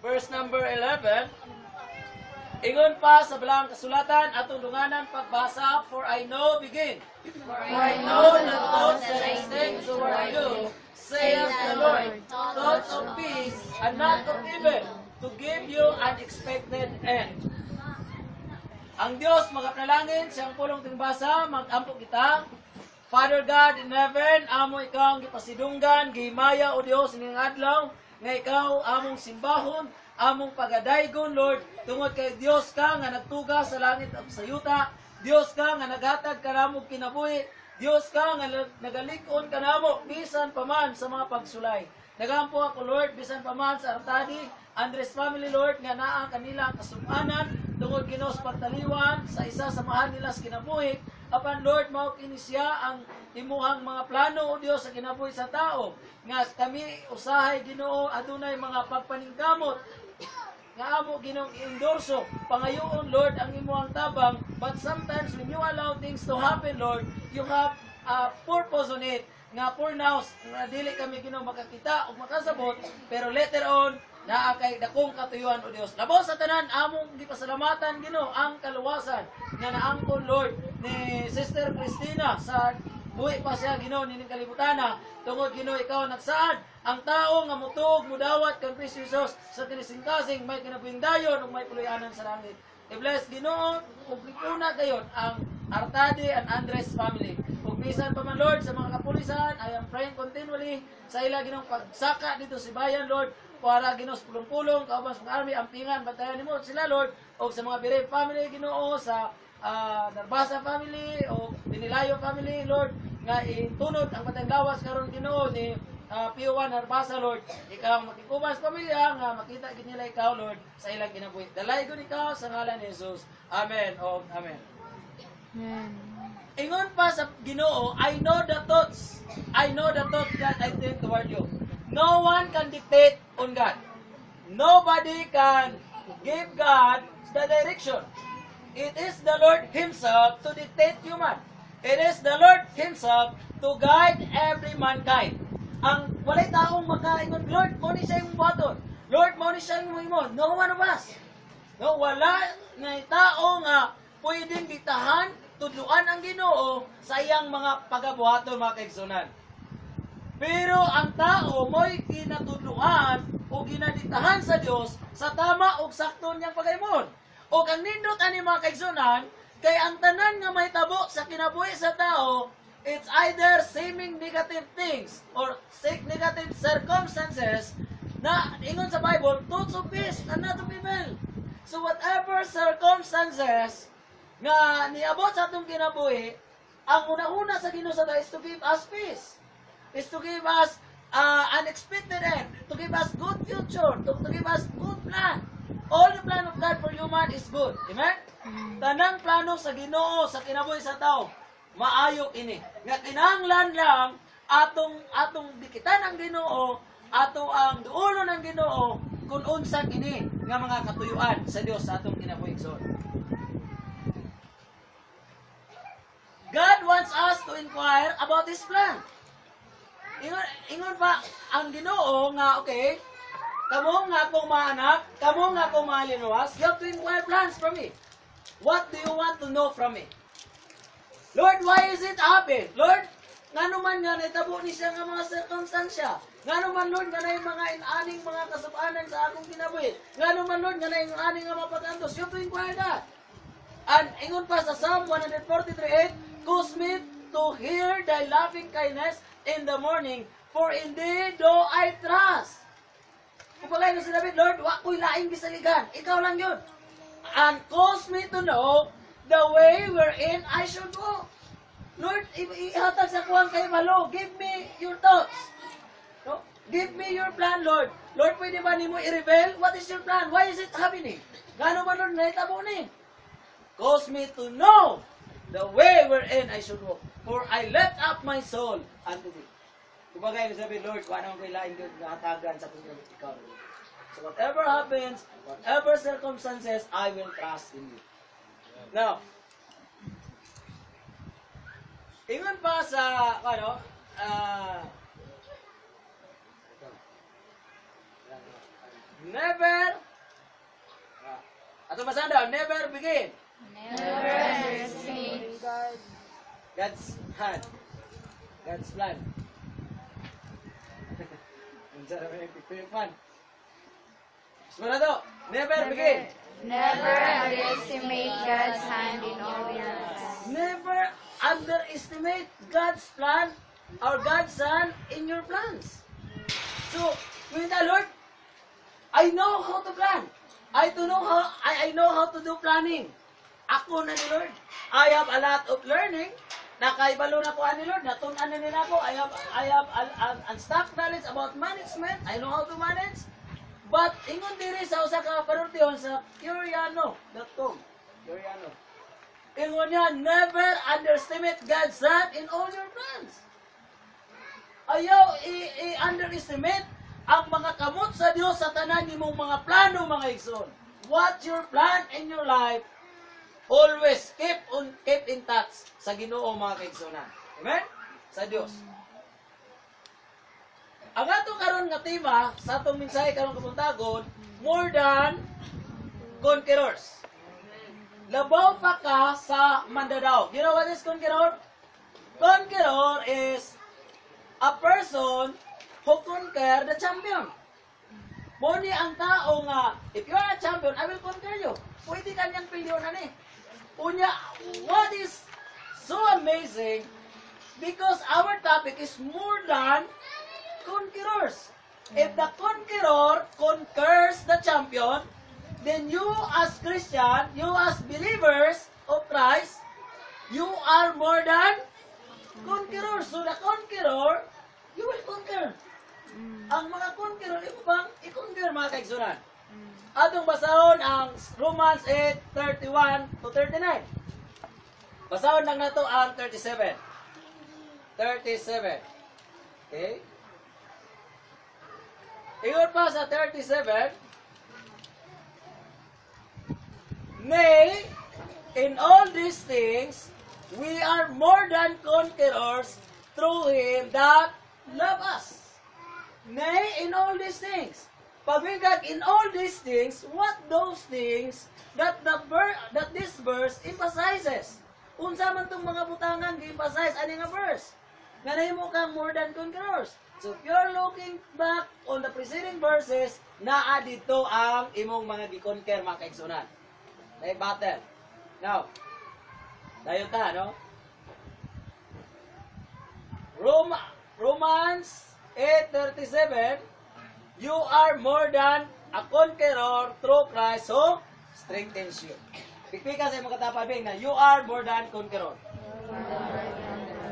verse number 11. Ingon pa sa Balang Kasulatan atong dunganan pagbasa, for I know, begin. For I know the thoughts that I think toward you, saith the Lord, thoughts of peace and not of evil, to give you an expected end. Ang Diyos magapnalangin siyang pulong tingbasa, magampo kita. Father God in heaven, amo ikaw ang gipasidunggan, gihimaya o Dios ning adlaw, nga ikaw among simbahon, among pagadaygon, Lord, tungod kay Dios ka nga nagtuga sa langit at sa yuta, Dios ka nga naghatag kanamo kinabuhi, Dios ka nga nagalikon kanamo bisan paman sa mga pagsulay. Nagampo ako, Lord, bisan paman sa Artadi, Andres family, Lord, nga naa kanila ang kasum-anan tungod Ginos pagtaliwan sa isa sa mahal nila sa kinabuhi. Apan, Lord, mao kini siya ang imuhang mga plano o Dios sa kinabuhi sa tao. Nga kami usahay Ginoo adunay mga pagpaningkamot nga amo Ginoong i-endorso pangayoon, Lord, ang imuhang tabang, but sometimes when you allow things to happen, Lord, you have a purpose on it. Nga for now, nga dili kami Ginoo makakita o makasabot, pero later on naa kay dakong katuyuan o Dios. Labaw sa tanan among gipasalamatan Ginoo ang kaluwasan nga naangkon, Lord, ni Sister Cristina sa buhi pa siya Ginoo nining kalibutana. Tungod Ginoo ikaw nagsaad ang tao nga mutuog mudawat kan Kristo Jesus sa tinising-kasing may kinabuhing dayon ug may puloy-anan sa langit. I-bless Ginoo ug gipuna gayon ang Artadi and Andres family. Ug bisan pa man, Lord, sa mga kapulisan, I am praying continually sa ila Ginoong pagsaka dito si bayan, Lord, para Ginoo pulong-pulong kauban sa army ampingan bantayan nimo sila, Lord, ug sa mga Birib family Ginoo, sa Narbasa family o Binilayo family, Lord, nga itunod ang batang lawas karon Ginoo ni P1 Narbasa, Lord, ikaw makikuban sa pamilya nga makita gid nila ikaw, Lord, sa ilang kinabuhi. Dalaygon ikaw sa ngalan ni Jesus. Amen o amen. Amen. Ingon pa sa Ginoo, I know the thoughts that I think toward you. No one can dictate on God. Nobody can give God the direction. It is the Lord Himself to dictate human. It is the Lord Himself to guide every mankind. Ang walay taong makaingon, Lord, mo ni siya yung buhaton. Lord, mo ni siya yung mo. No one of us. No, wala na tao nga pwedeng ditahan, tudluan ang Ginoo sa iyang mga pagabuhaton, mga kaigsunan. Pero ang tao mo'y kinatudluan o ginaditahan sa Dios sa tama o sakto niyang pagaymon. O ang nindot ani mga kaigsunan, kay ang tanan nga mahitabo sa kinabuhi sa tao, it's either seeming negative things or negative circumstances na ingon sa Bible, thoughts of peace and not of evil. So whatever circumstances nga niabot sa atong kinabuhi, ang una-una sa Ginoo sa is to give us peace. Is to give us unexpected end, to give us good future, to give us good plan. All the plan of God for human is good. Amen? Tanang plano sa Ginoo sa kinabuhi sa tao, maayo ini. Nga kinahanglan lang atong dikitan ang Ginoo, ato ang duolon ng Ginoo kung unsa kini nga mga katuyuan sa Dios sa atong kinabuhi. God wants us to inquire about His plan. Ingon pa ang Ginoo nga, okay, kamo nga akong mga anak, kamo nga akong mga linuwas, you have to inquire plans from me. What do you want to know from me? Lord, why is it happen? Lord, nga naman nga naitabo ni siya nga mga circumstansya. Nga naman, Lord, nga na yung mga inaning mga kasabanan sa akong kinabuhi. Nga naman, Lord, nga na yung inaning nga mapagantos. You have to inquire that. And ingon pa sa Psalm 143:8, cause me to hear thy loving kindness in the morning, for indeed though I trust. Kapagay na si David, Lord, wa ko'y laing bisaligan. Ikaw lang yun. And cause me to know the way wherein I should go. Lord, ihatag sa kuwang kayo malo. Give me your thoughts. No? Give me your plan, Lord. Lord, pwede ba ni mo i-rebel? What is your plan? Why is it happening? Gano'n ba, Lord, naitabo ni? Cause me to know the way wherein I should walk. For I lift up my soul unto thee. Kumbaga, sabi, Lord, kung anong kailangan ko hatagan sa kung ikaw. So whatever happens, whatever circumstances, I will trust in you. Now, ingon pa sa, never Ato basahan daw, never begin. Never underestimate God's hand. God's plan. Ang sarap yung pipilipan. Semua to, never begin. Never underestimate God's hand in all your plans. Never underestimate God's plan or God's hand in your plans. So, with the Lord, I know how to plan. I know how to do planning. Ako na ni Lord. I have a lot of learning. Nakaibalo na ko ani Lord. Natunan na nila ko. I have unstock knowledge about management. I know how to manage. But ingon diri sa usa ka parutihon sa Curiano.com. Curiano. Ingon niya, never underestimate God's hand in all your plans. Ayaw i-underestimate ang mga kamot sa Dios sa tanan nimong mga plano, mga igsoon. What your plan in your life, always keep in touch sa Ginoo, mga kaigsoonan. Amen? Sa Dios. Ang atong karon nga tema sa atong mensahe karon kapuntagon, more than conquerors. Labaw pa ka sa mandadaog. You know what is conqueror? Conqueror is a person who conquer the champion. Moni ang tao nga, if you are a champion, I will conquer you. Pwede kanyang pilyonan eh. Unya, what is so amazing, because our topic is more than conquerors. If the conqueror conquers the champion, then you as Christian, you as believers of Christ, you are more than conquerors. So the conqueror, you will conquer. Ang mga conqueror, i-conquer mga kaigsunan. Atong basahon ang Romans 8:31 to 39. Basahon lang nato ang 37. 37. Okay? Ingon pa sa 37. Nay, in all these things, we are more than conquerors through Him that love us. Nay, in all these things. Pagwigag, in all these things, what those things that this verse emphasizes? Unsa man tong mga butangan gi-emphasize ani nga verse? Nga nahimo kang more than conquerors. So if you're looking back on the preceding verses, naa dito ang imong mga gi-conquer mga kaigsunan. Nay battle. Now, dayon ta, no? Romans 8:37, you are more than a conqueror through Christ who strengthens you. Pikpika sa imong katapabing na you are more than conqueror.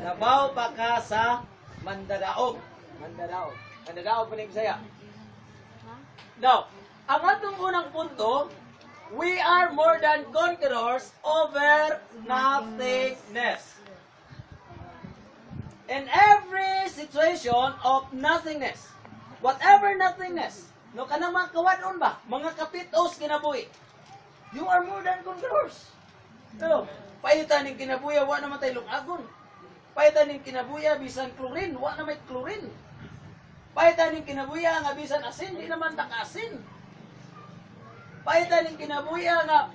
Labaw pa ka sa mandadaog. Mandadaog pa rin saya. Now, ang atong unang punto, we are more than conquerors over nothingness. In every situation of nothingness, whatever nothingness, no kanang mga kawadon ba, mga kapitos kinabuhi, you are more than conquerors. Pero, paitan ng kinabuya, wa naman tayo lungagon. Paitan ng kinabuya, bisan chlorine, wa na may chlorine. Paitan ng kinabuya, nga bisan asin, di naman takasin. Paitan ng kinabuya, nga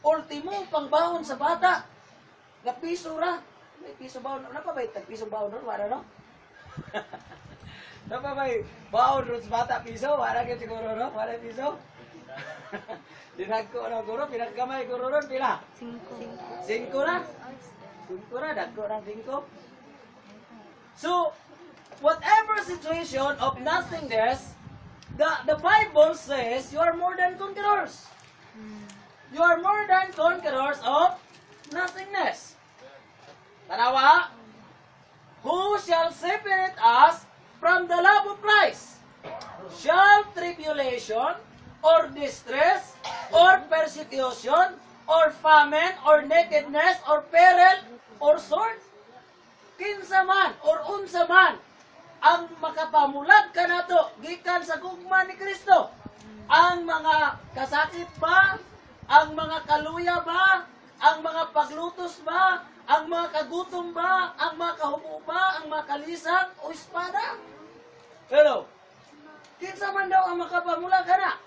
ultimo, pangbahon sa bata, nga piso ra. May piso baon. Napabay tag-piso baon ron? Wala, no? Napabay baon ron sa bata piso? Wala ka siguro, no? Wala piso? Dinagko na guro, pinagkamay guro ron, pila? 5 na? 5 na, dagko ng 5. So, whatever situation of nothingness, the Bible says you are more than conquerors. You are more than conquerors of nothingness. Tanawa, who shall separate us from the love of Christ? Shall tribulation, or distress, or persecution, or famine, or nakedness, or peril, or sword? Kinsa man, or unsa man, ang makapamulag kanato gikan sa gugma ni Kristo? Ang mga kasakit ba? Ang mga kaluya ba? Ang mga paglutos ba? Ang mga kagutom ba? Ang mga kahubo ba? Ang mga kalisang o espada? Pero, kinsa man daw ang makapamulag kana?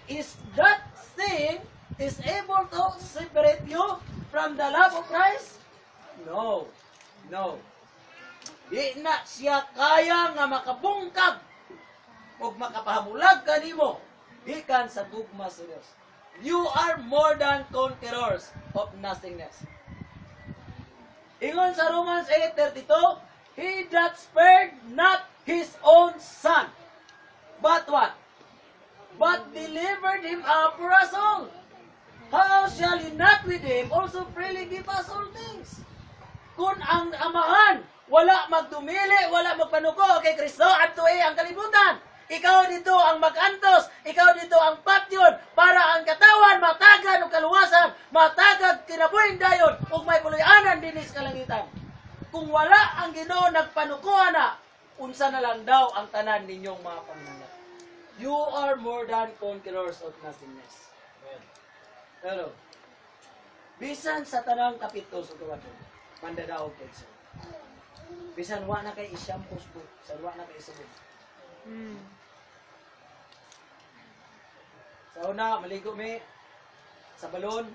Is that thing is able to separate you from the love of Christ? No. No. Di na siya kaya nga makabungkag o makapahamulag kanimo gikan sa gugma sa Dios. You are more than conquerors of nothingness. Ingon sa Romans 8:32, He that spared not His own Son, but what? But delivered Him up for us all. How shall He not with Him also freely give us all things? Kung ang Amahan wala magdumili, wala magpanuko kay Kristo at tuwi ang kalibutan, ikaw dito ang magantos, ikaw dito ang patyon, para ang katawan matagad o kaluwasan, matagad kinabuhin dayon, ug may puluyanan dinis kalangitan. Kung wala ang Ginoo nagpanukuha na, unsa na lang daw ang tanan ninyong mga pamilya. You are more than conquerors of nothingness. Pero, bisan sa tanang kapito sa tuwan, mandadaog kayo sa. Bisan wa na kay isyampos po, sa wa na kay isabot. Sa una, maligo mi sa balon,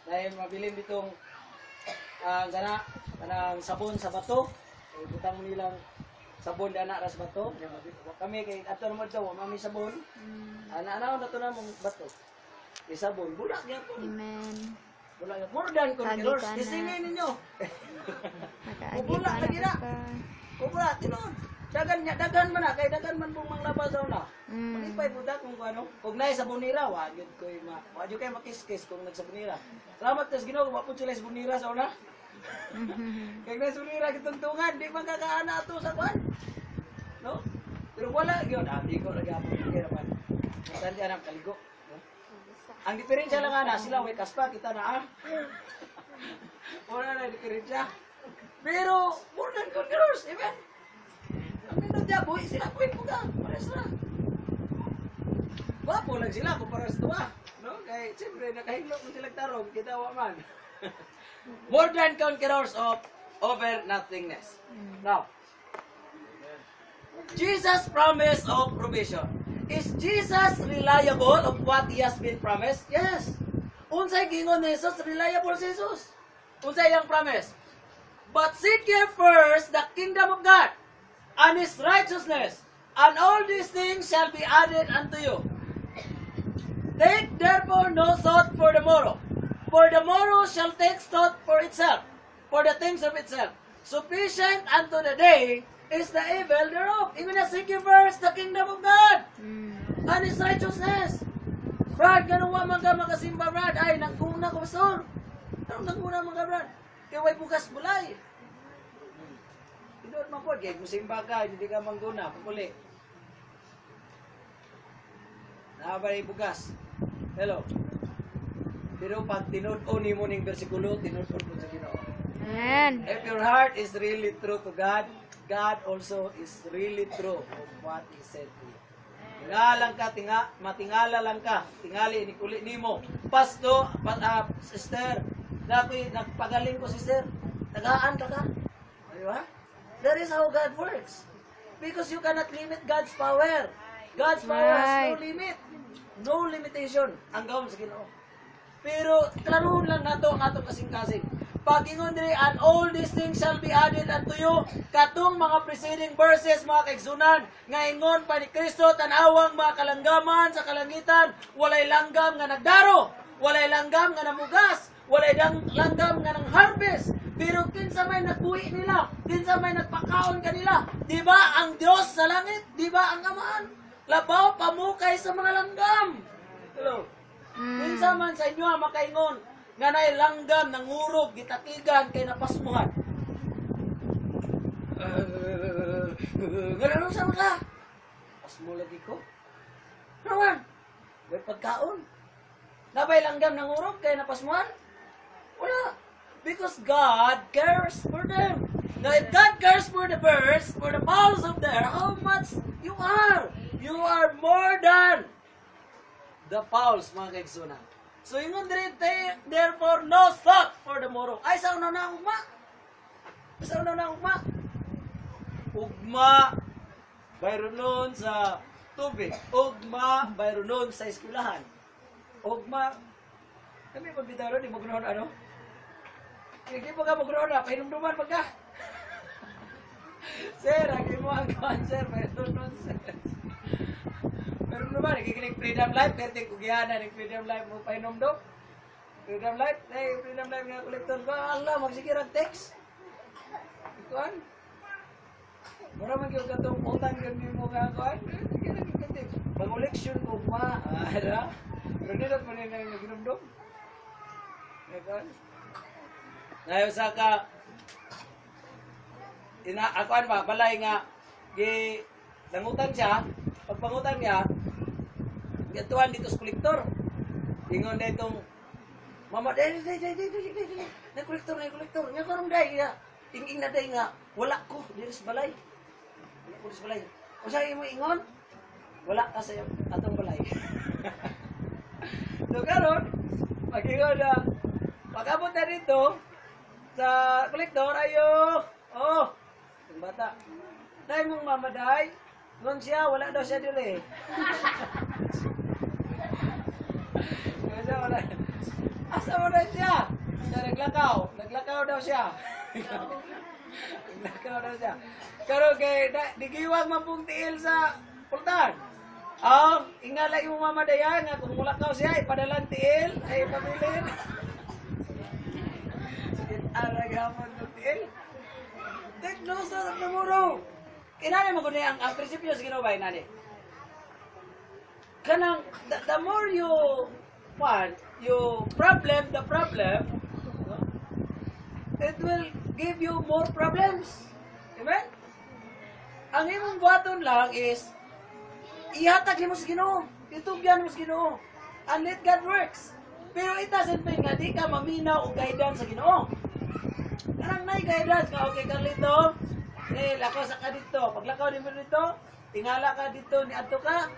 dahil mabilin ditong kanang sabon sa bato. Butang mo nilang sabon di anak sa bato. Kami kay ato naman daw, mami sabon. Ana-ana na to na mong bato. Di sabon, bulak yan po. Amen. Bulak yan. More than conquerors. Isingin ninyo. Bulak na gina. Bulak, tinon. Dagan man na, kay dagan man pong manglabas sa una. Malipay po da kung ano. Kung naay sa bunira, wag yun kayo makis-kis kung nagsabunira. Salamat kas Ginoo, wapod sila sa bunira sa una. Kaya na sunira kitungtungan, di man kakaana ato sa kwan. No? Pero wala yun. Di ko nag-apon ng hirapan. Matandi anak kaligo. No? Ang diferensya lang ana, sila way kaspa, kita na wala na diferensya. Pero, more than conquerors, amen? Ang nindot niya, buhay sila, buhay po ka. Pares na. Wapo lang sila kung pares tuwa. No? Kaya, siyempre, nakahilok mo silang tarong, kita man. More than conquerors of over nothingness. Now, Jesus' promise of provision. Is Jesus reliable of what He has been promised? Yes. Unsay gingon ni Jesus, reliable si Jesus. Unsay iyang promise? But seek ye first the kingdom of God and His righteousness, and all these things shall be added unto you. Take therefore no thought for the morrow, for the morrow shall take thought for itself, for the things of itself. Sufficient unto the day is the evil thereof. Even as seek ye first the kingdom of God and His righteousness. Brad, ganun wa man ka makasimba, Brad. Ay, nagkuna ko, pastor. Anong nagkuna mga Brad? Kaya way bukas bulay. Tinod man po, kaya musimba ka, hindi ka mangguna, pupuli. Nakabay bukas. Hello. Pero pag tinod-o ni mo ning bersikulo, tinod-o mo sa Ginoo. Amen. If your heart is really true to God, God also is really true of what He said to you. Tingalang ka, matingala lang ka, tingali, inikuli ni mo. Pasto, sister, nagpagaling ko sister, tagaan ka ka. Di ba? That is how God works. Because you cannot limit God's power. God's power has no limit. No limitation. Ang gawin sa Ginoo. Pero, klaroon lang nato ang atong kasing-kasing. Pag-ingon diri, and all these things shall be added unto you. Katong mga preceding verses, mga kaigsunan, nga ingon pa ni Kristo, tanawang mga kalanggaman sa kalangitan, walay langgam nga nagdaro, walay langgam nga namugas, walay langgam nga nang harvest. Pero kinsa may nagbuhi nila, kinsa may nagpakaon kanila. Di ba ang Diyos sa langit? Di ba ang Amaan? Labaw pamukay sa mga langgam. Hello. Kinsa man sa inyo ang makaingon, nga na'y langgam, nangurog, gitatigan, kay napasmuhan. Ganun sa mga. Pasmo lagi ko. Naman, may pagkaon. Nabay langgam, nangurog, kay napasmuhan? Wala. Because God cares for them. Now, if God cares for the birds, for the fowls of the air, how much you are? You are more than the fowls, mga kaigsunan. So, ingon diri, therefore, no thought for the morrow. Ay, sa una na ugma. Sa una na ugma. Ugma, bayron nun sa tubig. Ugma, bayron nun sa eskwelahan. Ugma, Kami magbitaw ron, di magnoon ano? Hindi pa ka magnoon na, pahinumduman pag ka. Sir, lagi mo ang cancer, pahinumduman, sir. Pahinumduman, nakikinig Freedom Life, pero kugihanan ng Freedom Life mo pahinumdum. Freedom Life, Freedom Life nga kolektor ko, Allah, magsikirang text. Ikuan? Mura man yung katong utang yun mo ka, kuan? Pag-eleksyon ko ma, ala. Pero nila pa rin ang naginumdum. Ikuan? Ngayon sa ka, akuan ba, balay nga, nangutang siya, pagpangutang niya, gatuan dito sa kolektor. Ingon na itong, Mama, dahil, na-kolektor. Nga karong dahil, ing na dahil nga, wala ko, dito sa balay. Wala ko dito sa balay. O sa'yo mo ingon, wala ka sa'yo, atong balay. So karon, pag-ingon na, pag-abot na dito, sa kolektor, ayo, yung bata, dahil mong mama dahil, ngon siya, wala daw siya dili. Wala. Asa mo na siya? Naglakaw daw siya. Pero kay, digiwag man pong tiil sa pultan. Ingala yung mama dayan, nga kung mulakaw siya, ipadalang tiil, ay pabilin. Araghamon ng tiil. Take notes na namuro. Kinali mo kundi ang prinsipyo sa ginobay, nani. Kanang, the more you want, the problem, it will give you more problems. Amen? Ang imong buhaton lang is, ihatag mo sa Ginoo. Itugyan mo sa Ginoo. And let God works. Pero it doesn't mean nga di ka maminaw o guidance sa Ginoo. Karang may guidance ka, okay, Carlito, lakaw sa ka dito. Paglakaw din mo dito, tingala ka dito, niadto ka,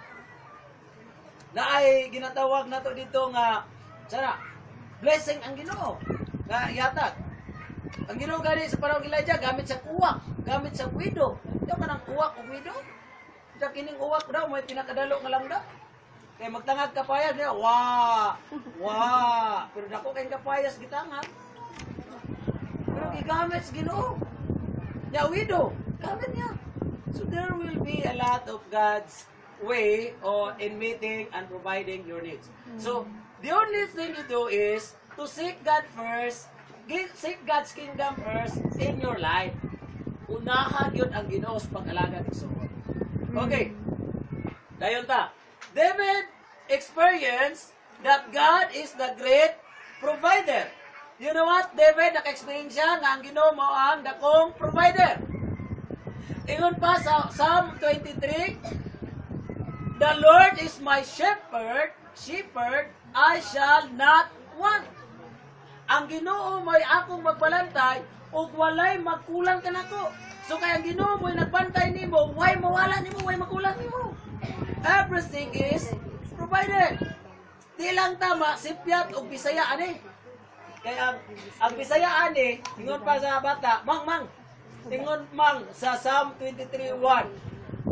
na ay ginatawag na to dito nga, sana, blessing ang Ginoo, nga ihatag. Ang Ginoo gani sa panahon ni Elijah, gamit sa uwak, gamit sa widow. Ito ka ng uwak o widow? Sa kining uwak daw, may pinakadalo nga lang daw. Kaya magtangag kapayas niya, pero dako kayong kapayas gitangag. Pero gigamit sa Ginoo. Ya widow, gamit niya. So there will be a lot of God's way in meeting and providing your needs. So the only thing you do is to seek God first, seek God's kingdom first in your life. Unahan yun ang Ginoo sa pag-alaga ng Ginoo. Okay. Dayon ta. David experienced that God is the great provider. You know what? David naka-experience siya nga ang Ginoo mao ang dakong provider. Ingon pa sa Psalm 23, the Lord is my shepherd, I shall not want. Ang Ginoo mo'y akong magbalantay, ug walay magkulang ka nako. So kaya ang Ginoo mo'y nagbantay nimo, way mawala nimo, way makulang nimo. Everything is provided. Di lang tama, sipyat o Bisaya ani. Kaya ang Bisaya ani, ingon pa sa bata, mang, ingon mang sa Psalm 23:1.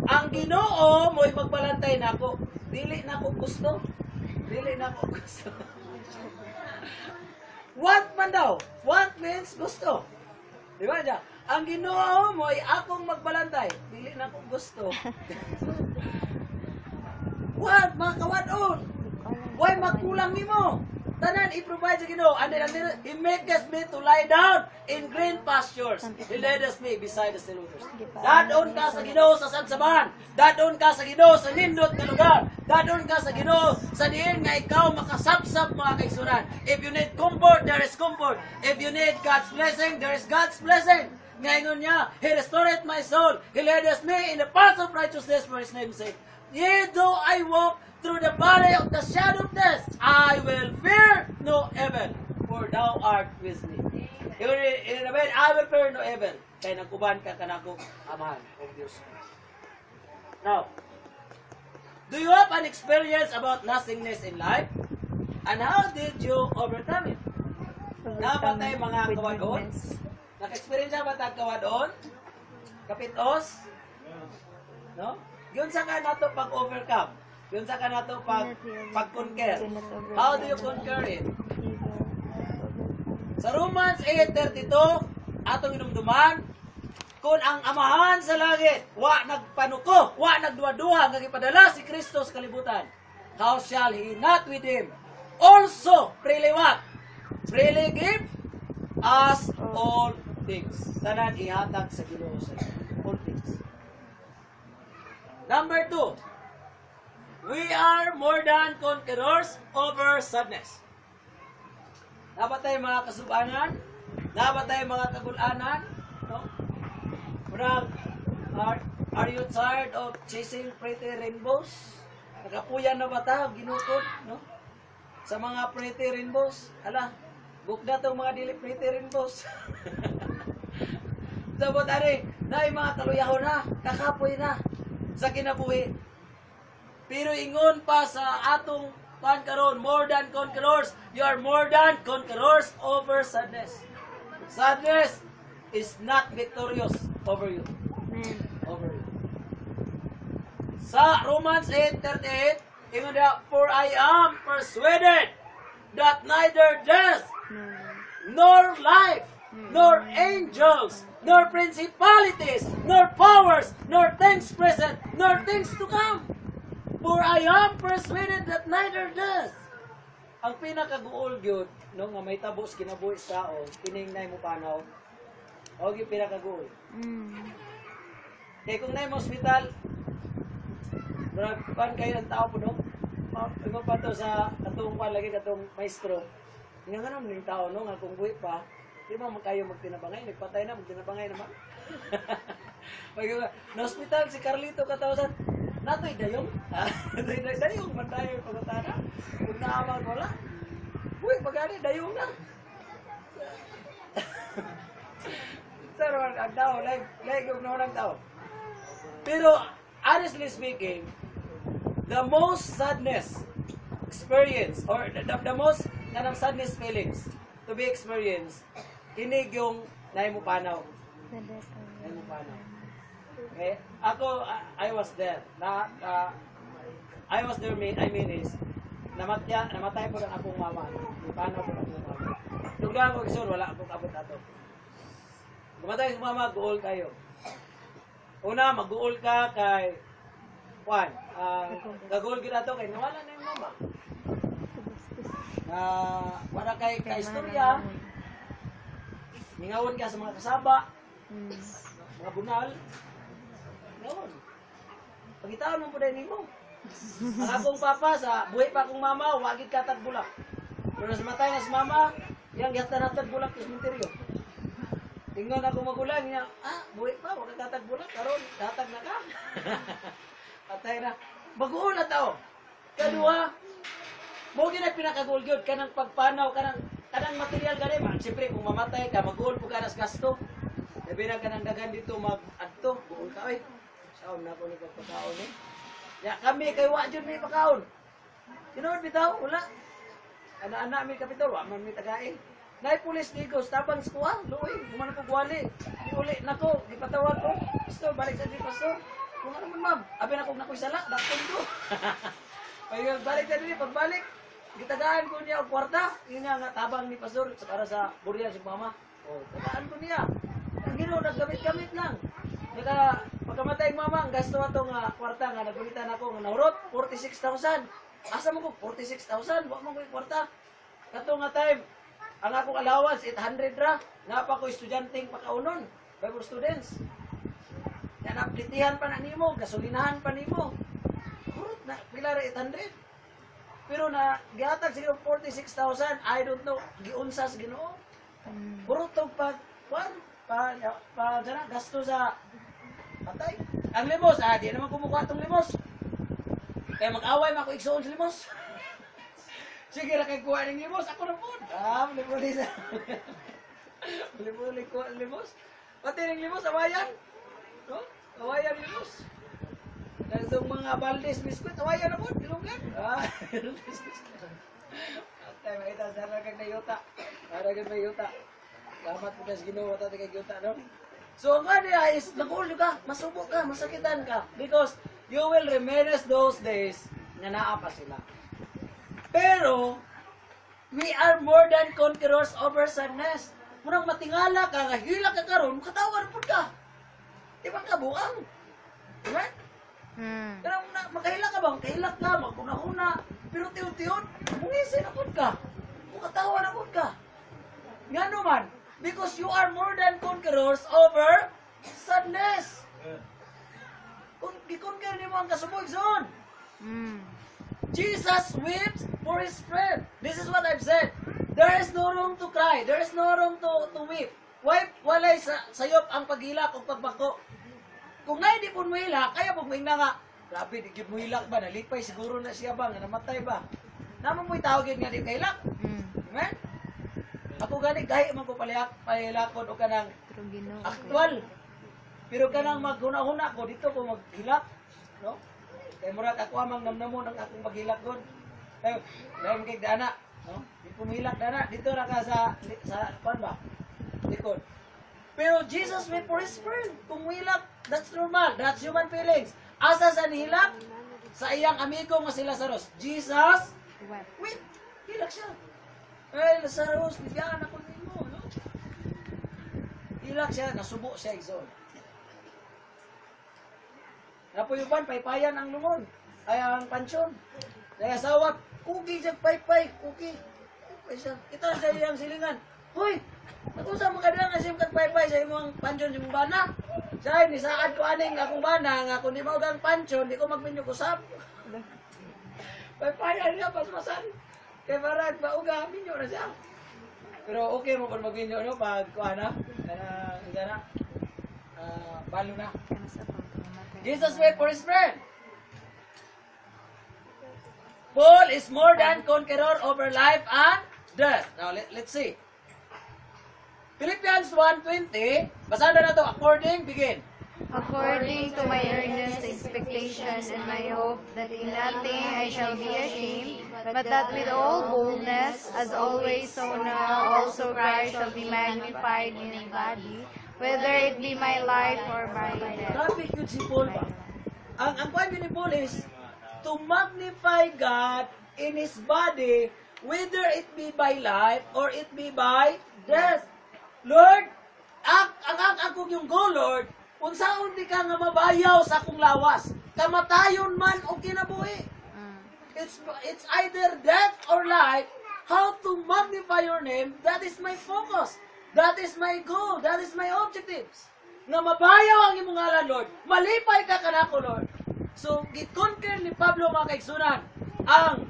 Ang Ginoo mo'y magbalantay nako. Dili nako gusto. Want man daw. Want means gusto. Di ba niya? Ang Ginoo mo'y akong magbalantay. Dili nako gusto. Want, mga kawadon. Why magkulang nimo? Tanan i-provide sa Ginoo. And then He maketh me to lie down in green pastures. He leadeth me beside the still waters. Dadon ka sa Ginoo sa sansaban. Dadon ka sa Ginoo sa nindot nga lugar. Dadon ka sa Ginoo sa diin nga ikaw makasapsap mga kaigsunan. If you need comfort, there is comfort. If you need God's blessing, there is God's blessing. Ngayon niya, He restored my soul. He leadeth me in the path of righteousness for His name's sake. Yea, though I walk through the valley of the shadow of death, I will fear no evil, for thou art with me. I will fear no evil, kaya nagkuban ka kanako, amahan of Diyos. Now, do you have an experience about nothingness in life? And how did you overcome it? Nabatay mga kawadon? Naka-experience ba tayo kawadon? Kapitos? No? Yun sa nga nato pag-overcome. Yun sa kanato pag-conquer. How do you conquer it? Sa Romans 8:32, atong inumduman, kung ang amahan sa langit, wa nagpanuko, wa nagduwa-duha, nga ipadala si Kristo sa kalibutan, how shall He not with Him also freely what? Freely give us all things. Tanan ihatag sa Ginoo sa iyo. All things. Number 2, we are more than conquerors over sadness. Dapat tayo mga kasubanan, dapat tayo mga kagulanan, no? Are you tired of chasing pretty rainbows? Nagapuyan na ba tayo, ginukod, no? Sa mga pretty rainbows, hala, book na itong mga dili pretty rainbows. Sabot, ari, na mga kaluyahon na, kakapoy na, sa kinabuhi. Pero ingon pa sa atong karon, more than conquerors, you are more than conquerors over sadness. Sadness is not victorious over you. Over you. Sa Romans 8:38, ingon dia, for I am persuaded that neither death, nor life, nor angels, nor principalities, nor powers, nor things present, nor things to come. For I am persuaded that neither death. Ang pinakaguol gyud no nga may tabos kinabuhi sa tao, kiningnay mo panaw. O gyud pinakaguol. Kaya kung na yung hospital, pan kayo ang tao po, no? Iba pa to sa katong pan lagi, katong maestro. Nga nga naman yung tao, no? Nga kung buhi pa, di ba kayo magtinabangay? Nagpatay na, magtinabangay naman. Na hospital, si Carlito Katawasan, nato'y dayong. Dayong, man tayo yung pagkatana. Kung naamang wala, buhi, pagkani, dayong na. Pero ang tao, like yung naman ang tao. Pero, honestly speaking, the most sadness experience, or the most kanang sadness feelings to be experienced, inig yung naimupanaw. Naimupanaw. Okay? Ako, I was there. I was there, I mean is, namatay po ng akong mama. Ipanaw po ng akong mama. Tugla ako, isur, wala akong abot ato. Namatay si mama, guol kayo. Una, mag-uol ka kay Juan. Gagul kita to kay nawala na yung mama. Wala kay istorya. Ningawon ka sa mga kasaba. Mga bunal. Ngawon. Pagitaon mo po dahil nimo. Ang akong papa sa buhay pa akong mama, wagid katag bulak. Pero namatay na si mama, yang gihatan-hatag bulak sa sementeryo. Tingnan ako magulang niya, buhay pa, wag katag bulak, karon katag na ka. Patay na. Baguol na tao. Kadua, mo gina pinakaguol gyud kanang pagpanaw kanang material gani man. Siyempre kung mamatay ka, maguol po ka nas gasto. Labi na kanang dagan dito mag-adto, buol ka oy. Saon na ko ni pagkaon ni. Ya kami kay wa jud mi pagkaon. Tinuod bitaw, wala. Ana-ana mi kapitol, wa man mi tagain. Nay pulis digos tabang sa kuha, luoy, kumana ko gwali. Uli nako, gipatawag ko. Pastor, balik sa di pastor. Kung ano man ma'am, abi na kong nakoy sala, dakon ko. Pag balik sa di, pagbalik, gitagaan ko niya og kwarta. Yun nga tabang ni pastor para sa burial si mama. Oh, tagaan ko niya. Ang Ginoo naggamit-gamit lang. Naka pagkamatay ng mama, ang gasto ato nga kwarta nga nagulitan ako nga nahurot 46,000. Asa mo ko 46,000, wa mo ko kwarta. Kato nga time, ang akong allowance 800 ra. Nga pa ko estudyanteng pakaunon, Bible students. Yan aplitihan pa na nimo, gasolinahan pa nimo. Hurot na pila ra 800. Pero na gihatag siguro 46,000, I don't know, giunsas Ginoo. Hurot tog pa gasto sa patay. Ang limos, di naman kumukuha itong limos. Kaya mag-away man ako igsoon sa limos. Sige na kay kuha ng limos, ako na po. Muli-muli sa... Muli-muli kuha ng limos. Pati ng limos, awayan. No? Awayan limos. Dahil itong mga baldes, biskuit, awayan na po. Dilunggan. Atay, makita, sana kag na yuta. Para kag may yuta. Salamat po na sa Ginoo, tatay kag yuta, no? So, nga niya is, nag-ulo ka, masubo ka, masakitan ka. Because you will reminisce those days nga naa pa sila. Pero, we are more than conquerors over sadness. Murang matingala ka, nga hila ka karon, makatawan po ka. Di ba ka buang? Right? Pero makahila ka ba? Makahila ka, magkunahuna. Pero tiyon-tiyon, mungisin na po ka. Mukatawa na po ka. Nga naman, because you are more than conquerors over sadness. Kung gikonquer ni mo ang kasubog zon. Jesus weeps for his friend. This is what I've said. There is no room to cry. There is no room to weep. Walay sayop ang paghilak o pagbako. Kung na hindi po mo hilak, kaya po may nga, grabe, di mo hilak ba? Nalipay siguro na siya ba? Namatay ba? Naman mo'y tawagin nga di kahilak. Amen? Ako gani, kahit man ko palihakon o kanang aktual. Pero kanang maghuna-huna ko, dito ko maghilak. No? Kaya murag ako amang namnamo ng akong maghilak doon. Kaya, dahil kay dana. No? Di ko mahilak dana. Dito na ka sa pan ba? Likod. Pero Jesus went for his friend. Kung hilak, that's normal. That's human feelings. Asa sa nihilak? Sa iyang amigo nga si Lazarus. Jesus, wait, hilak siya. Eh, Lazarus, bigyan ako nimo, no? Hilak siya, nasubo siya, igsoon. Napuyuban, paypayan ang lungon. Ay, ang pansyon. Kaya sawat, kuki siya, paypay, kuki. Paypay siya. Kita sa iyang silingan. Hoy, nakusa mo kadang asim kag paypay sa imong pansyon sa imong bana. Say, ni saad ko aning akong bana, nga kung di mo gang pansyon, di ko magminyog usap. Paypayan niya, paspasan. Kaya parang mauga, minyo na siya. Pero okay mo kung magminyo, no? Pag kuha na, balo na. Jesus wait for his friend. Paul is more than conqueror over life and death. Now, let's see. Philippians 1:20, basahan na ito, according, begin. According to my earnest expectation and my hope that in nothing I shall be ashamed, but that with all boldness, as always so now also Christ shall be magnified in my body, whether it be my life or my death. Grabe yun si Paul ba? Ang point ni Paul is to magnify God in His body, whether it be by life or it be by death. Lord, ang akong yung goal, Lord, kung saan di ka nga mabayaw sa akong lawas, kamatayon man o kinabuhi. It's either death or life. How to magnify your name, that is my focus. That is my goal. That is my objectives. Nga mabayaw ang imong ngalan, Lord. Malipay ka kanako, Lord. So, gikonquer ni Pablo mga kaigsunan ang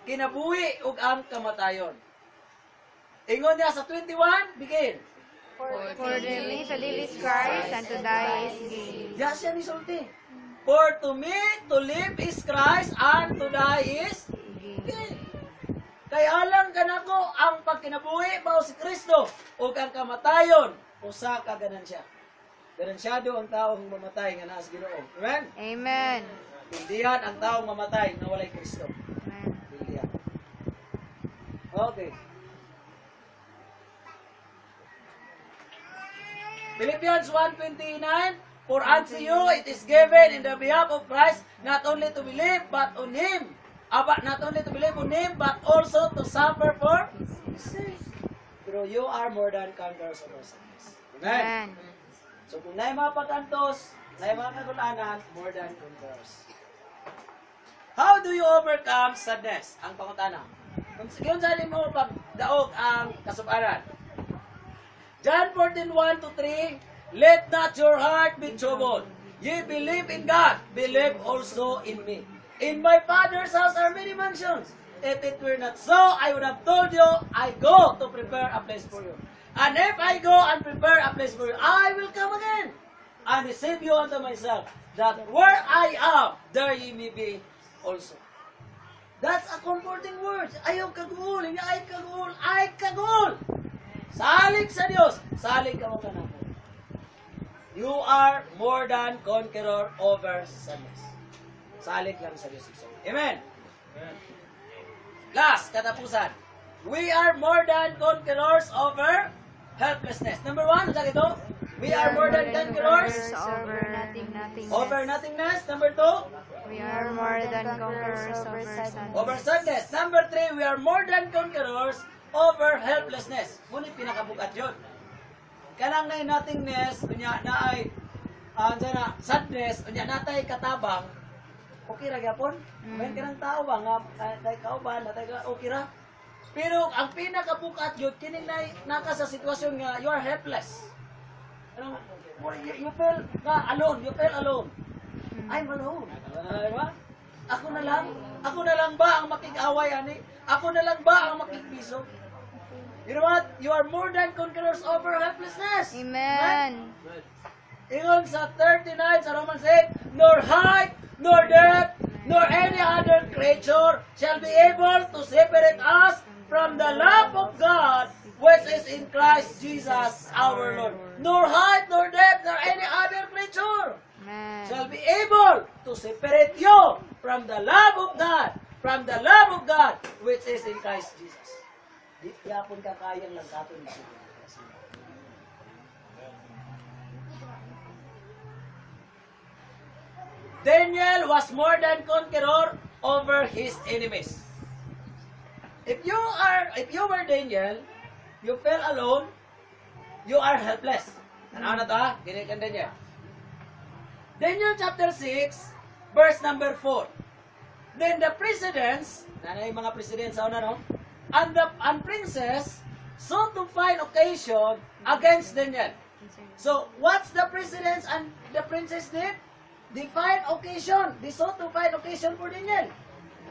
kinabuhi ug ang kamatayon. Ingon niya sa 21, begin. For to me to live is Christ, and to die is gain. Diyan siya ni sulti. For to me, to live is Christ, and to die is gain. Kaya alang kanako ang pagkinabuhi mao si Kristo ug ang kamatayon usa ka ganansya. Ganansyado ang taong mamatay nga naa sa Ginoo. Amen. Amen. Hindihan ang taong mamatay na walay Kristo. Amen. Hindihan. Okay. Philippians 1:29, for unto you it is given in the behalf of Christ not only to believe but on Him. Not only to believe on Him but also to suffer for His sake. Pero you are more than conquerors of our sins. Amen. Amen. So kung naay mga pagkantos, naay mga kagulanan, more than conquerors. How do you overcome sadness? Ang pangutana. Kung saan mo pagdaog ang kasubaran. John 14:1-3, let not your heart be troubled. Ye believe in God, believe also in me. In my Father's house are many mansions. If it were not so, I would have told you, I go to prepare a place for you. And if I go and prepare a place for you, I will come again and receive you unto myself, that where I am, there ye may be also. That's a comforting word. Ayaw kagul, hindi ay kagul, ay kagul. Salig sa Diyos, salig ka mo kanako. You are more than conqueror over sadness. Salig lang sa Diyos. Amen. Last, katapusan. We are more than conquerors over helplessness. Number 1, sabi ito, we are more than conquerors over nothingness. over nothingness. Number 2, We are more than conquerors over sadness. Over sadness. Number 3, we are more than conquerors over helplessness. Ngunit pinakabugat yun. Kanang na nothingness, unya na ay sadness, unya natay katabang, okay ra gyapon. May kanang tao ba nga natay kauban, natay okay ra. Pero ang pinakabugat yun, kining naka sa sitwasyon nga you are helpless. You feel alone, you feel alone. I'm alone. Diba? Ako na lang ba ang makig-away ani? Ako na lang ba ang makigbiso? You know what? You are more than conquerors over helplessness. Amen. Ingon sa 39 sa Romans 8, nor height, nor depth, nor any other creature shall be able to separate us from the love of God which is in Christ Jesus our Lord. Nor height, nor depth, nor any other creature shall be able to separate you from the love of God which is in Christ Jesus. Di yapon ka kayang langkaton ni Daniel was more than conqueror over his enemies. If you were Daniel, you felt alone, you are helpless. Ano na to ha? Ganyan kan Daniel. Daniel chapter 6, verse number 4. Then the presidents, nanay mga presidents sa una, no? And princes sought to find occasion against Daniel. So, what's the presidents and the princes did? They find occasion. They sought to find occasion for Daniel.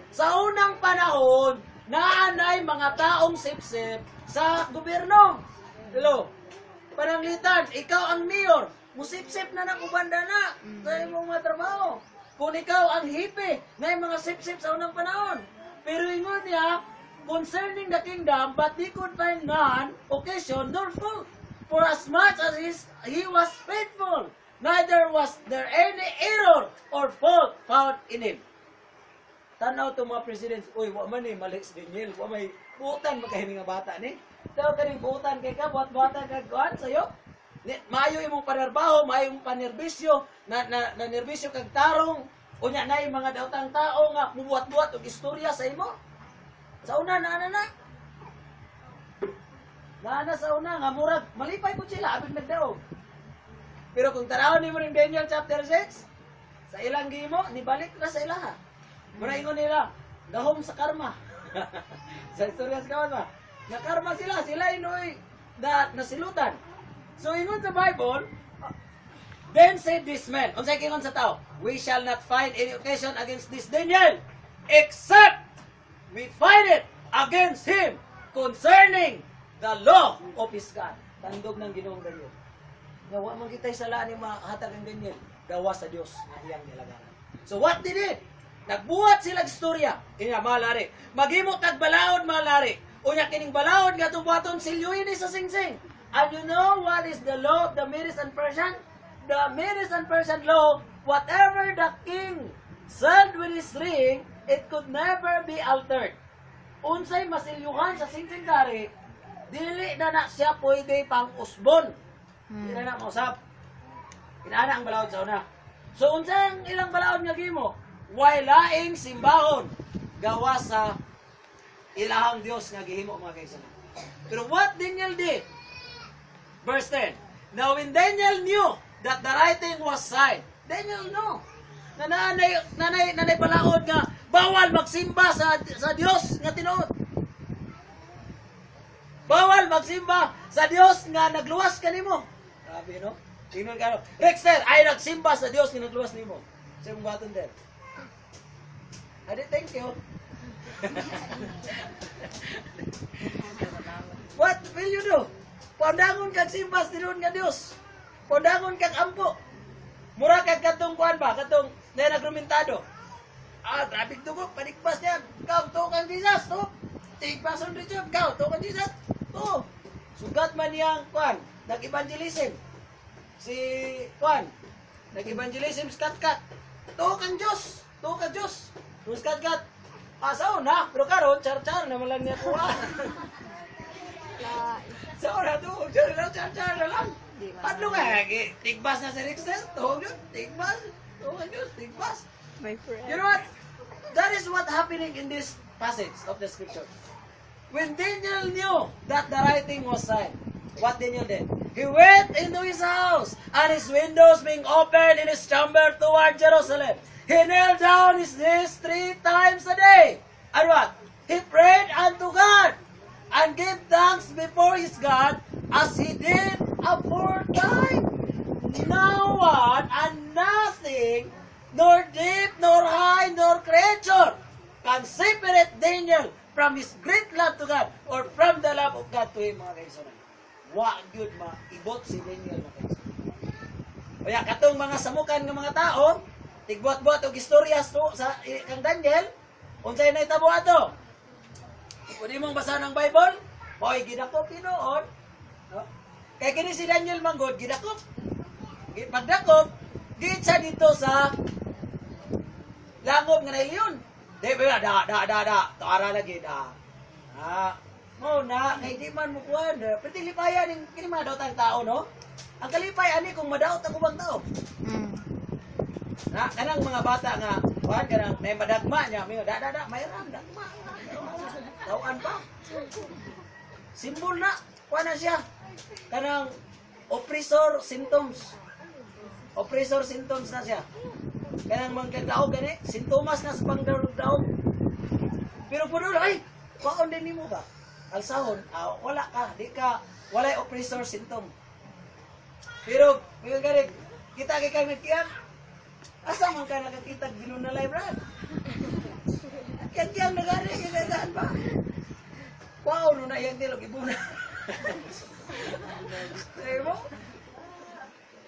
Sa unang panahon, naanay mga taong sip-sip sa gobyerno. Hello? Pananglitan, ikaw ang mayor, musip-sip na nakubanda na sa imong mga trabaho. Kung ikaw ang hipe, na yung mga sip-sip sa unang panahon. Pero ingon niya, concerning the kingdom, but he could find none occasion nor fault. For as much as he was faithful, neither was there any error or fault found in him. Tanaw itong mga presidents, uy, wa man ni Malik Daniel, wa may buutan makahining nga bata ni. Taw kaning buutan kay ka, buhat-buhatan kag kuan sayo. Maayo imong panarbaho, maayo imong panerbisyo, na nerbisyo kag tarong, unya na yung mga daotang tao nga mubuhat-buhat og istorya sa imo. Sa una naana sa una nga murag malipay pud sila abig nagdaog. Pero kung tanawon nimo ning Daniel chapter 6, sa ilang gimo nibalik na sa ilaha. Mura ingon nila, gahom sa karma. Sa istorya sa kawan ba? Na karma sila inoy nasilutan. So ingon sa Bible, then said this man, unsay kingon sa tao, we shall not find any occasion against this Daniel, except we find it against him concerning the law of his God. Tandog ng Ginoong Daniel. Nawa man kita'y salaan ni mahatag ng Daniel, gawa sa Dios nga iyang nilagaran. So what did it? Nagbuhat sila istorya. Inya malari. Maghimo tag balaod malari. Unya kining balaod nga tubuhaton silyuin ni sa singsing. And you know what is the law of the Medes and Persian? The Medes and Persian law, whatever the king said with his ring, it could never be altered. Unsay masilyuhan sa singsing kari, dili na siya pwede pang usbon. Dili na mausap. Inaana ang balaod sa una. So unsay ang ilang balaod nga gimo? Wailaing simbahon gawa sa ilahang Dios nga gihimo mga kaisan. Pero what Daniel did? Verse 10. Now when Daniel knew that the writing was signed, Daniel knew na nanay balaod nga bawal magsimba sa Dios nga tinuod. Bawal magsimba sa Dios nga nagluwas kanimo. Grabe no? Tingnan ka no. Rexter, ay nagsimba sa Dios nga nagluwas nimo. Sa imong baton der. Adi, thank you. What will you do? Pandangon kag simba sa tinuod nga Dios. Pandangon kag ampo. Mura kag katong kuan ba? Katong na nagrumentado. Traffic tugok, panikpas niya. Ikaw, to kang Jesus, to. Tigpason rin siya. Ikaw, to kang Jesus. To. Sugat man niyang, kuan, nag-evangelism. Si, kuan, nag-evangelism sa Katkat. To kang Diyos. To kang Diyos. Terus Katkat. Sa una, pero karon char-char naman lang niya kuha. Sa una, to, char-char na lang. Paano nga, tigbas na si Rixel. To, yun, tigbas. To kang Diyos, tigbas. My friend. You know what? That is what happening in this passage of the scripture. When Daniel knew that the writing was signed, what Daniel did? He went into his house, and his windows being opened in his chamber toward Jerusalem. He knelt down his knees 3 times a day. And what? He prayed unto God, and gave thanks before his God, as he did aforetime. No one and nothing, nor deep, nor high, nor creature, can separate Daniel from his great love to God, or from the love of God to him, mga kaisonan. Wa gyud maibot si Daniel, mga kaisonan. Kaya katong mga samukan ng mga tao, tigbuat-buat og istorya sa kang Daniel, unsay nahitabo ato? Kung di mong basa ng Bible, mo'y gidakop Pinoon. No? Kaya kini si Daniel manggod, gidakop. Pagdakop, gid siya dito sa langob nga naiyon. Di ba, taara lagi, mo na, kay di man mo kuhan, pwede lipayan yung kini mga daot ang tao, no? Ang kalipay, ani, kung madaot ako bang tao. Na, kanang mga bata nga, kuhan, kanang, may madagma niya, mayroon, dagma. Tauan pa. Simbol na, kuhan na siya. Kanang, oppressor symptoms. Oppressor symptoms na siya. Kanang magkagdaog gani, sintomas na sa pangdaog. Pero po doon, ay, paon din mo ba? Alsahon, wala ka, di ka, walay oppressor symptom. Pero, mga gani, kita kay kang nagkiyang, asa man ka nakakita ginunalay, brad? Kiyang nagari, kagandaan ba? Wow, nuna yung nilog, ibuna. Sabi mo?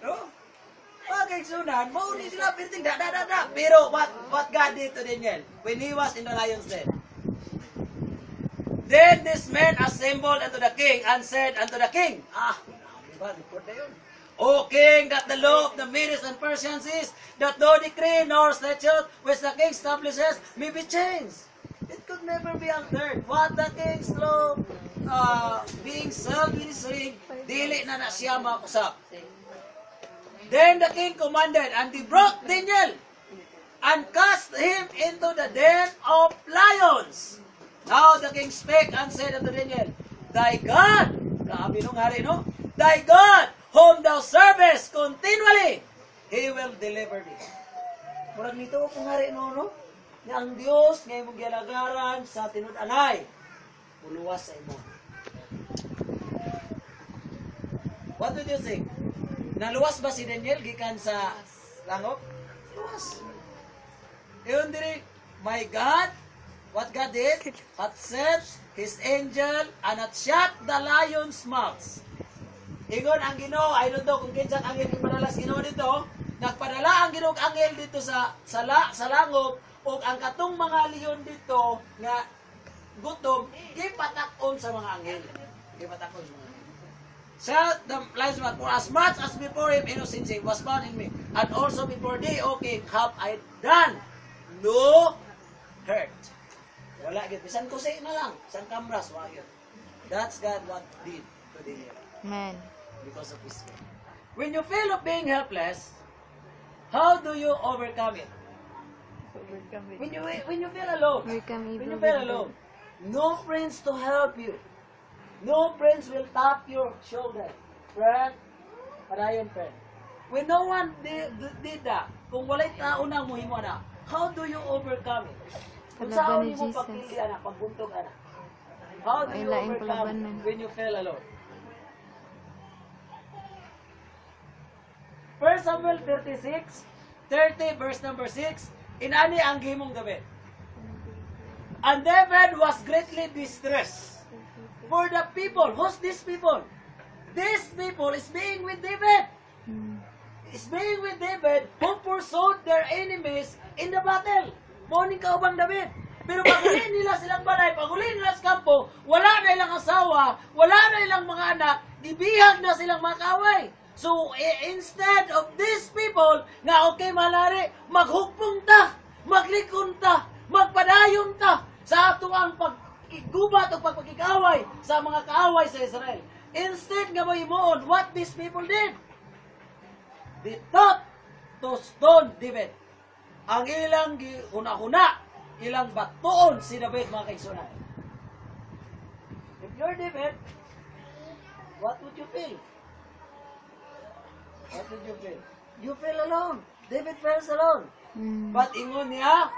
No? Pagay sunan, mauni sila pirting, Pero what God did to Daniel when he was in the lion's den? Then this man assembled unto the king and said unto the king, report na yun. O king, that the law of the Medes and Persians is, that no decree nor statute which the king establishes may be changed. It could never be altered. What the king's law being self-ministering, dili na siya makusap. Then the king commanded, and he brought Daniel, and cast him into the den of lions. Now the king spake and said unto Daniel, Thy God, grabe nung hari, no? Thy God, whom thou servest continually, He will deliver thee. Murag nito kung hari, no? Nga ang Diyos, nga imong gialagaran sa tinud-anay, puluwas sa imo. What do you think? Naluwas ba si Daniel gikan sa langop? Luwas. Iyon diri, my God, what God did, hath sent His angel and hath shut the lion's mouths. Ingon ang Ginoo, I don't know kung kinsang angel ipadala sa Ginoo dito, nagpadala ang Ginoo angel dito sa langop, ug ang katong mga leon dito nga gutom, gipatak-on sa mga angel. Gipatak-on sa mga angel. Shut the lions mouth, for as much as before him innocency was found in me, and also before thee, O king, have I done no hurt. Wala yun. Bisan kusi na lang. Bisan kamras, wala yun. That's God what did to Daniel. Amen. Because of his faith. When you feel of being helpless, how do you overcome it? When you feel alone, when you feel alone, no friends to help you. No friends will tap your shoulder. Friend, padayon friend. When no one did that, kung walay tao na muhimo na, how do you overcome it? Kung saan mo pagpili anak, pagbuntog anak? How do you overcome it when you feel alone? 1 Samuel 36, 30 verse number 6, inani ang gihimong gabi. And David was greatly distressed. For the people, who's these people? These people is being with David. Is being with David who pursued their enemies in the battle. Morning kaubang David. Pero pagulin nila silang balay, pagulin nila sa kampo, wala na ilang asawa, wala na ilang mga anak, ibihag na silang makaway. So, instead of these people, nga okay malari, maghugpong ta, maglikon ta, magpadayon ta, sa ato ang paggubat o pagpagkikaway sa mga kaaway sa Israel. Instead nga mo what these people did? They thought to stone David. ang ilang huna-huna, ilang batuon si David mga kaigsunan. If you're David, what would you feel? What would you feel? You feel alone. David feels alone. But ingon niya,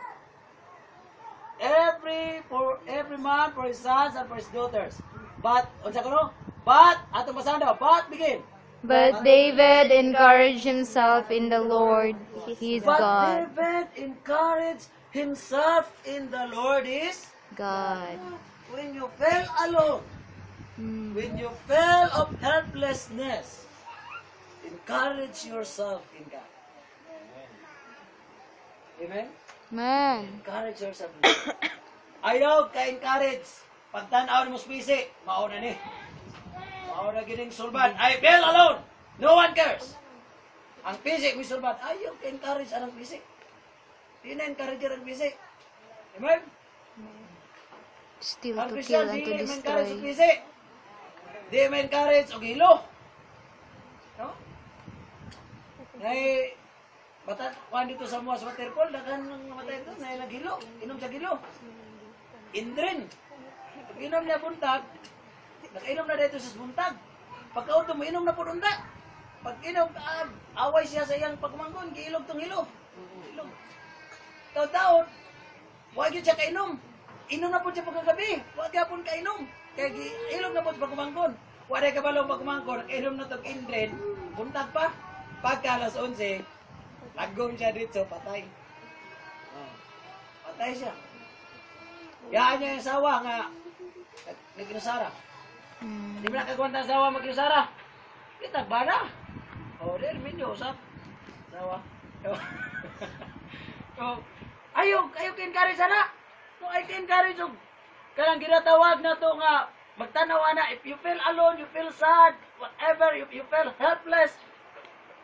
every man for his sons and for his daughters. But, unsa kuno? But, atong basahan daw, but begin. But David encouraged himself in the Lord, his But God. David encouraged himself in the Lord is God. when you feel alone, when you feel of helplessness, encourage yourself in God. Amen? Man. Encourage yourself in God. Ayaw ka-encourage. Pagtanaw mo spisi, mauna ni. Mauna gining sulban. I feel alone. No one cares. Ang pisi, may sulban. Ayaw ka-encourage ang pisi. Di na-encourage ang pisi. Amen? Still Ang to Christian, kill and di to ma-encourage ang destroy. pisi. Di ma-encourage og hilo. No? Nay, bata, kuhan dito sa mga sa waterfall, dagan ng matay ito, nay naghilo, inom sa gilo. Indrin. Pag inom niya buntag, nakainom na dito sa buntag. Pagka-auto mo, inom na po unta. Pag inom, away siya sa iyang pagmanggon, giilog tong hilo. Ilog. Taon-taon, huwag yun siya kainom. Inom na po siya pagkagabi. Huwag yapon kainom. Kaya ilog na po sa pagmanggon. Huwag ka balong pagmanggon, kainom na itong Indrin, buntag pa. Pagka alas 11, lagong siya dito, patay. Oh. Patay siya. Yaan niya yung sawa nga, nag-inusara. Di ba nakagawang ng sawa mag-inusara? Kitag ba na? O, di, medyo usap. Sawa. So, ayaw ka-encourage sana. So, ay ka-encourage yung kanang ginatawag na to nga, magtanaw na, if you feel alone, you feel sad, whatever, if you feel helpless,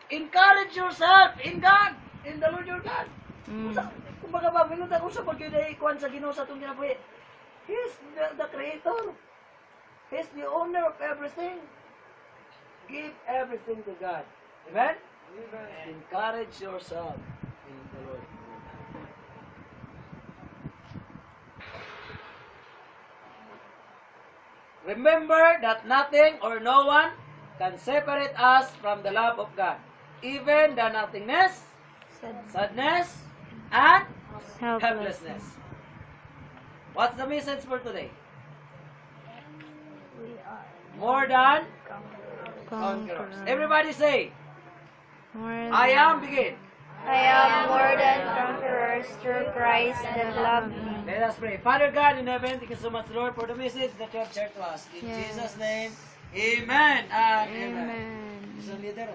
encourage yourself in God, in the Lord your God. Kung baga ba, minuta kung sa pag-ikuan sa Ginoo sa itong ginabuhi. He's the Creator. He's the owner of everything. Give everything to God. Amen? Encourage yourself in the Lord. Remember that nothing or no one can separate us from the love of God. Even the nothingness, sadness, and helplessness. What's the message for today? More than conquerors. Everybody say, I am, begin. I am more than conquerors through Christ that loved me. Let us pray. Father God in heaven, thank you so much, Lord, for the message that you have shared to us. In Yes. Jesus' name, amen and amen. Amen. Isang leader.